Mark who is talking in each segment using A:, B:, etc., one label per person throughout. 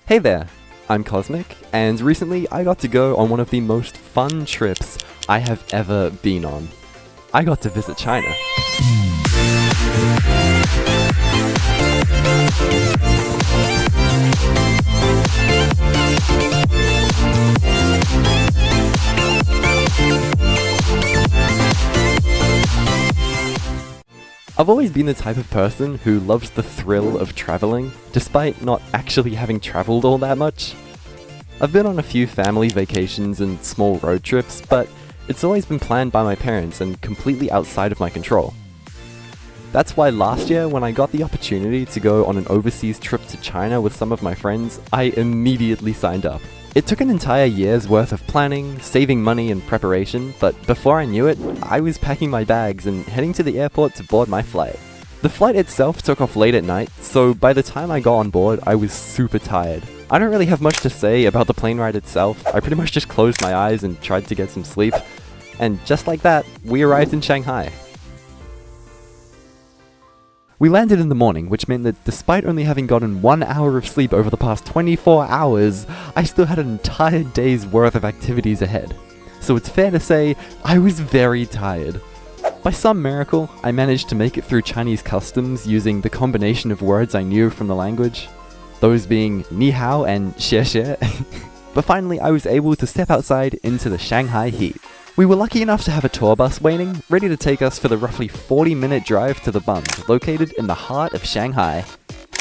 A: Hey there, I'm Cosmic, and recently I got to go on one of the most fun trips I have ever been on. I got to visit China. I've always been the type of person who loves the thrill of traveling, despite not actually having traveled all that much. I've been on a few family vacations and small road trips, but it's always been planned by my parents and completely outside of my control. That's why last year, when I got the opportunity to go on an overseas trip to China with some of my friends, I immediately signed up. It took an entire year's worth of planning, saving money and preparation, but before I knew it, I was packing my bags and heading to the airport to board my flight. The flight itself took off late at night, so by the time I got on board, I was super tired. I don't really have much to say about the plane ride itself. I pretty much just closed my eyes and tried to get some sleep. And just like that, we arrived in Shanghai. We landed in the morning, which meant that despite only having gotten 1 hour of sleep over the past 24 hours, I still had an entire day's worth of activities ahead. So it's fair to say, I was very tired. By some miracle, I managed to make it through Chinese customs using the combination of words I knew from the language, those being ni hao and xie xie. But finally, I was able to step outside into the Shanghai heat. We were lucky enough to have a tour bus waiting, ready to take us for the roughly 40-minute drive to the Bund, located in the heart of Shanghai.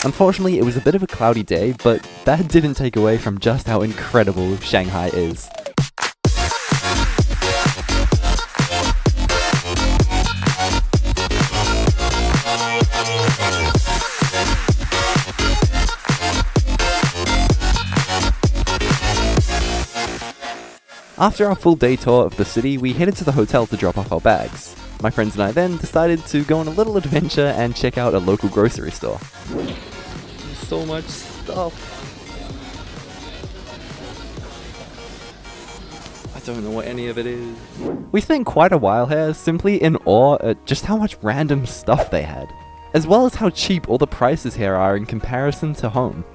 A: Unfortunately, it was a bit of a cloudy day, but that didn't take away from just how incredible Shanghai is. After our full day tour of the city, we headed to the hotel to drop off our bags. My friends and I then decided to go on a little adventure and check out a local grocery store. There's so much stuff. I don't know what any of it is. We spent quite a while here simply in awe at just how much random stuff they had, as well as how cheap all the prices here are in comparison to home.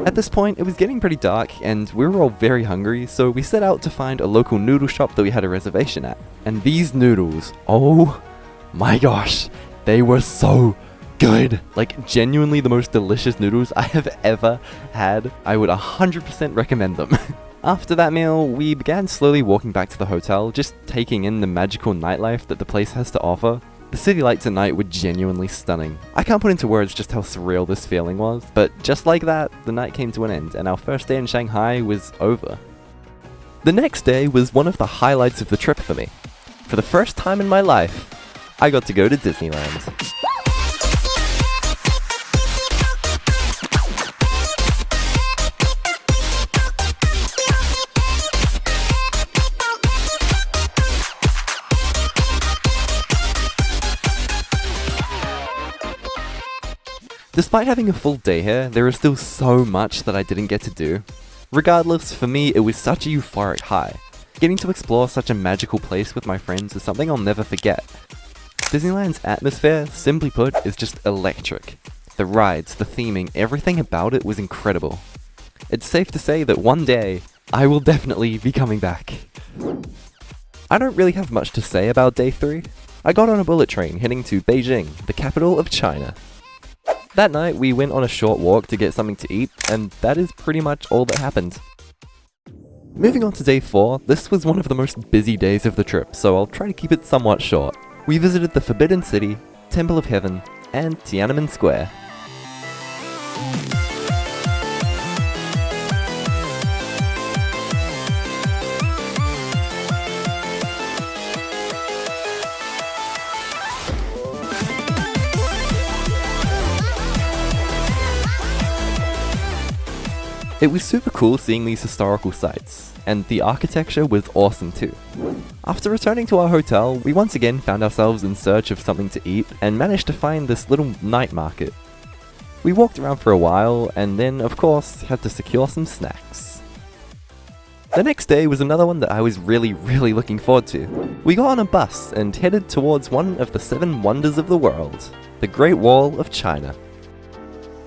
A: At this point, it was getting pretty dark, and we were all very hungry, so we set out to find a local noodle shop that we had a reservation at. And these noodles, oh my gosh, they were so good! Like, genuinely the most delicious noodles I have ever had. I would 100% recommend them. After that meal, we began slowly walking back to the hotel, just taking in the magical nightlife that the place has to offer. The city lights at night were genuinely stunning. I can't put into words just how surreal this feeling was, but just like that, the night came to an end and our first day in Shanghai was over. The next day was one of the highlights of the trip for me. For the first time in my life, I got to go to Disneyland. Despite having a full day here, there is still so much that I didn't get to do. Regardless, for me it was such a euphoric high. Getting to explore such a magical place with my friends is something I'll never forget. Disneyland's atmosphere, simply put, is just electric. The rides, the theming, everything about it was incredible. It's safe to say that one day, I will definitely be coming back. I don't really have much to say about day 3. I got on a bullet train heading to Beijing, the capital of China. That night, we went on a short walk to get something to eat, and that is pretty much all that happened. Moving on to day 4, this was one of the most busy days of the trip, so I'll try to keep it somewhat short. We visited the Forbidden City, Temple of Heaven, and Tiananmen Square. It was super cool seeing these historical sites, and the architecture was awesome too. After returning to our hotel, we once again found ourselves in search of something to eat and managed to find this little night market. We walked around for a while and then, of course, had to secure some snacks. The next day was another one that I was really looking forward to. We got on a bus and headed towards one of the 7 wonders of the world, the Great Wall of China.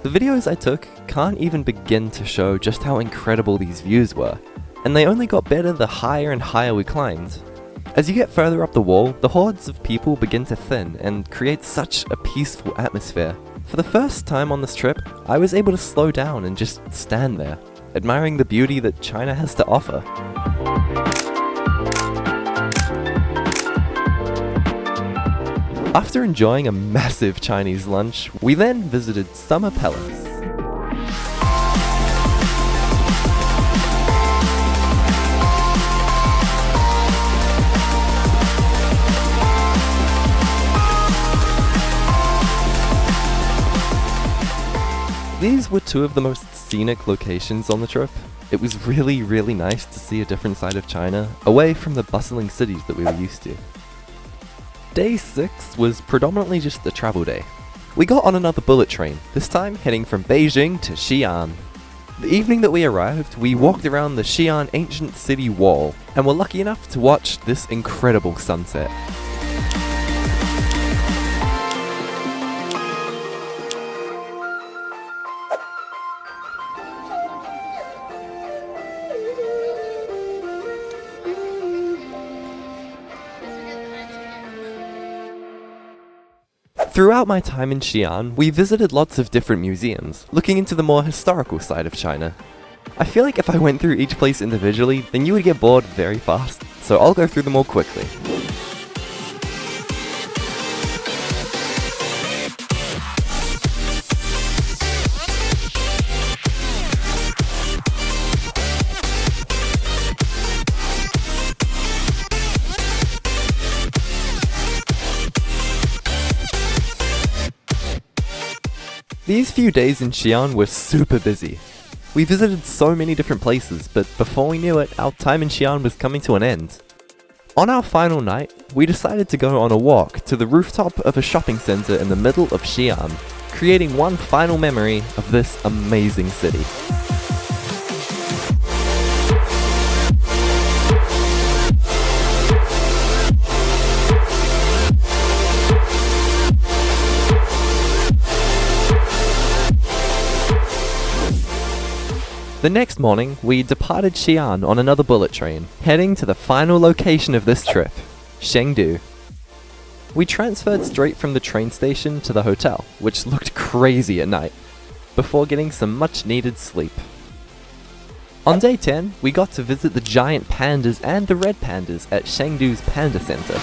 A: The videos I took can't even begin to show just how incredible these views were, and they only got better the higher and higher we climbed. As you get further up the wall, the hordes of people begin to thin and create such a peaceful atmosphere. For the first time on this trip, I was able to slow down and just stand there, admiring the beauty that China has to offer. After enjoying a massive Chinese lunch, we then visited Summer Palace. These were two of the most scenic locations on the trip. It was really nice to see a different side of China, away from the bustling cities that we were used to. Day 6 was predominantly just a travel day. We got on another bullet train, this time heading from Beijing to Xi'an. The evening that we arrived, we walked around the Xi'an ancient city wall, and were lucky enough to watch this incredible sunset. Throughout my time in Xi'an, we visited lots of different museums, looking into the more historical side of China. I feel like if I went through each place individually, then you would get bored very fast, so I'll go through them all quickly. These few days in Xi'an were super busy. We visited so many different places, but before we knew it, our time in Xi'an was coming to an end. On our final night, we decided to go on a walk to the rooftop of a shopping center in the middle of Xi'an, creating one final memory of this amazing city. The next morning, we departed Xi'an on another bullet train, heading to the final location of this trip, Chengdu. We transferred straight from the train station to the hotel, which looked crazy at night, before getting some much needed sleep. On day 10, we got to visit the giant pandas and the red pandas at Chengdu's Panda Center.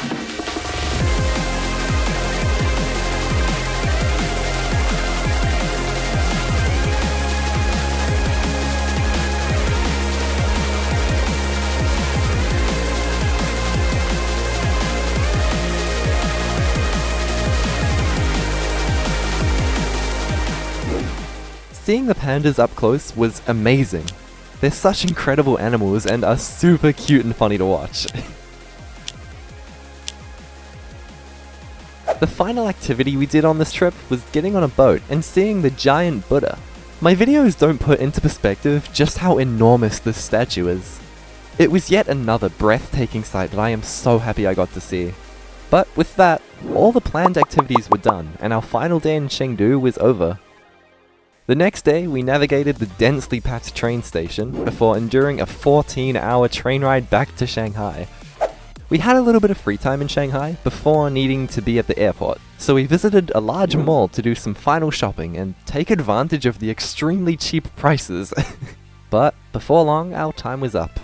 A: Seeing the pandas up close was amazing. They're such incredible animals and are super cute and funny to watch. The final activity we did on this trip was getting on a boat and seeing the giant Buddha. My videos don't put into perspective just how enormous this statue is. It was yet another breathtaking sight that I am so happy I got to see. But with that, all the planned activities were done and our final day in Chengdu was over. The next day, we navigated the densely packed train station before enduring a 14-hour train ride back to Shanghai. We had a little bit of free time in Shanghai before needing to be at the airport, so we visited a large mall to do some final shopping and take advantage of the extremely cheap prices. But before long, our time was up.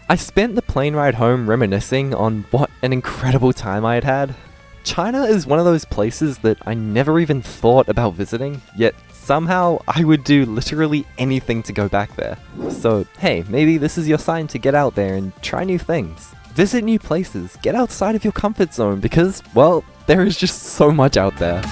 A: I spent the plane ride home reminiscing on what an incredible time I had had. China is one of those places that I never even thought about visiting, yet somehow I would do literally anything to go back there. So hey, maybe this is your sign to get out there and try new things. Visit new places, get outside of your comfort zone because, well, there is just so much out there.